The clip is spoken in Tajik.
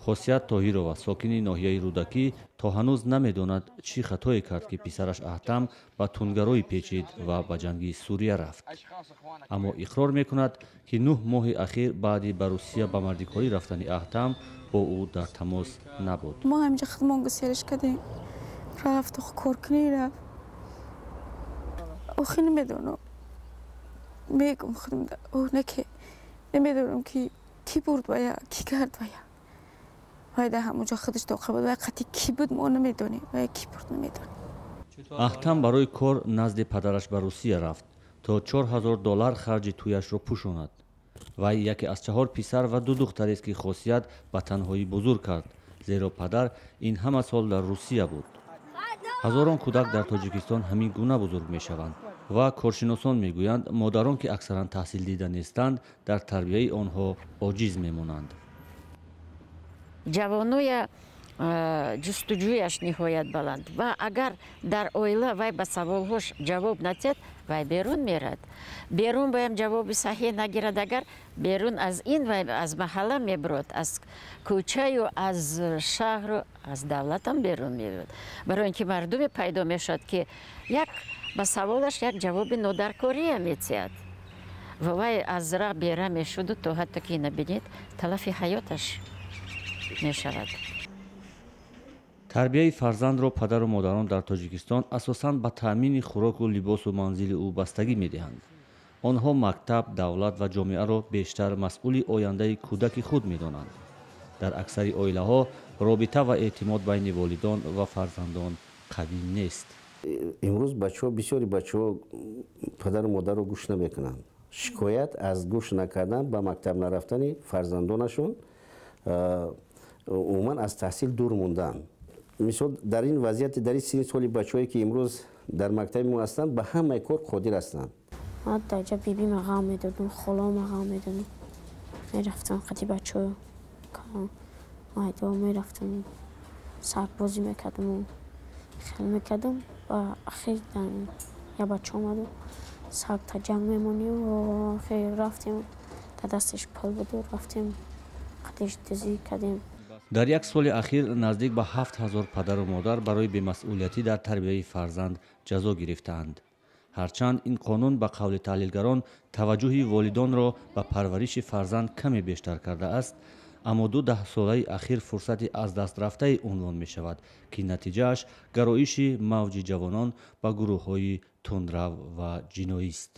хосият тоҳирова сокини ноҳияи рӯдакӣ то ҳанӯз намедонад чӣ хатое кард ки писараш аҳтам ба тунгарое печид ва ба ҷанги сурия рафт. аммо иқрор мекунад ки 9 моҳи ахир баъди ба русия ба мардикорӣ рафтани аҳтам бо ӯ дар тамос набуд. мо ҳаминҷа хидмонга сериш кардем, рафт коркунӣ рафт. охи намедонам, мегум худам наке намедонам ки бурд вая, ки кард вая. вай дар ҳамонҷо худаш доқил буд, вай қати ки буд мо намедонем, вай ки бурд намедонем. аҳтам барои кор назди падараш ба русия рафт то $4000 харҷи тӯяшро пӯшонад. вай яке аз 4 писар ва 2 духтарест ки хосият ба танҳоӣ бузург кард, зеро падар ин ҳама сол дар русия буд. ҳазорон кӯдак дар тоҷикистон ҳамин гуна бузург мешаванд ва коршиносон мегӯянд модарон ки аксаран таҳсил дида нестанд дар тарбияи онҳо оҷиз мемонанд. ҷавоноя ҷустуҷӯяш ниҳоят баланд ва агар дар оила вай ба саволҳош ҷавоб надиҳад, вай берун мерад. берун боям ҷавоби саҳеҳ нагирад, агар берун аз ин вай аз маҳалла мебурад, аз кӯчаю аз шаҳру аз давлатам берун мебурад. барои ин ки мардуме пайдо мешавад ки як ба саволаш як ҷавоби нодаркория метиҳад ва вай аз ра бера мешуду то ҳатто ки набинед талафи ҳаёташ мешавад. тарбияи фарзандро падару модарон дар тоҷикистон асосан ба таъмини хӯроку либосу манзили ӯ бастагӣ медиҳанд. онҳо мактаб, давлат ва ҷомеаро бештар масъули ояндаи кӯдаки худ медонанд. дар аксари оилаҳо робита ва эътимод байни волидон ва фарзандон қавӣ нест. имрӯз бачаҳо бисёри бачаҳо падару модарро гӯш намекунанд. шикоят аз гӯш накардан ба мактаб нарафтани фарзандонашон, умуман аз таҳсил дур мондан. мисол дар ин вазъияти дар ин синни соли бачаҳое ки имрӯз дар мактаби мо ҳастанд ба ҳамаи кор қодир ҳастанд. ман дар ҷа бибима ғам медодам, холома ғам медодам. мерафтам қади бачаҳо майдо мерафтам, сарбозӣ мекардам, хел мекардам ва ахир я бача омаду сарк та ҷанг мемонем ва ахир рафтем дар дасташ пул буду рафтем қадиш дӯзӣ кардем. дар як соли ахир наздик ба 7000 падару модар барои бемасъулиятӣ дар тарбияи фарзанд ҷазо гирифтаанд. ҳарчанд ин қонун ба қавли таҳлилгарон таваҷҷӯҳи волидонро ба парвариши фарзанд каме бештар кардааст, аммо 2 солаи ахир фурсати аз дастрафтае унвон мешавад ки натиҷааш гароиши мавҷи ҷавонон ба гурӯҳҳои тундрав ва ҷиноист.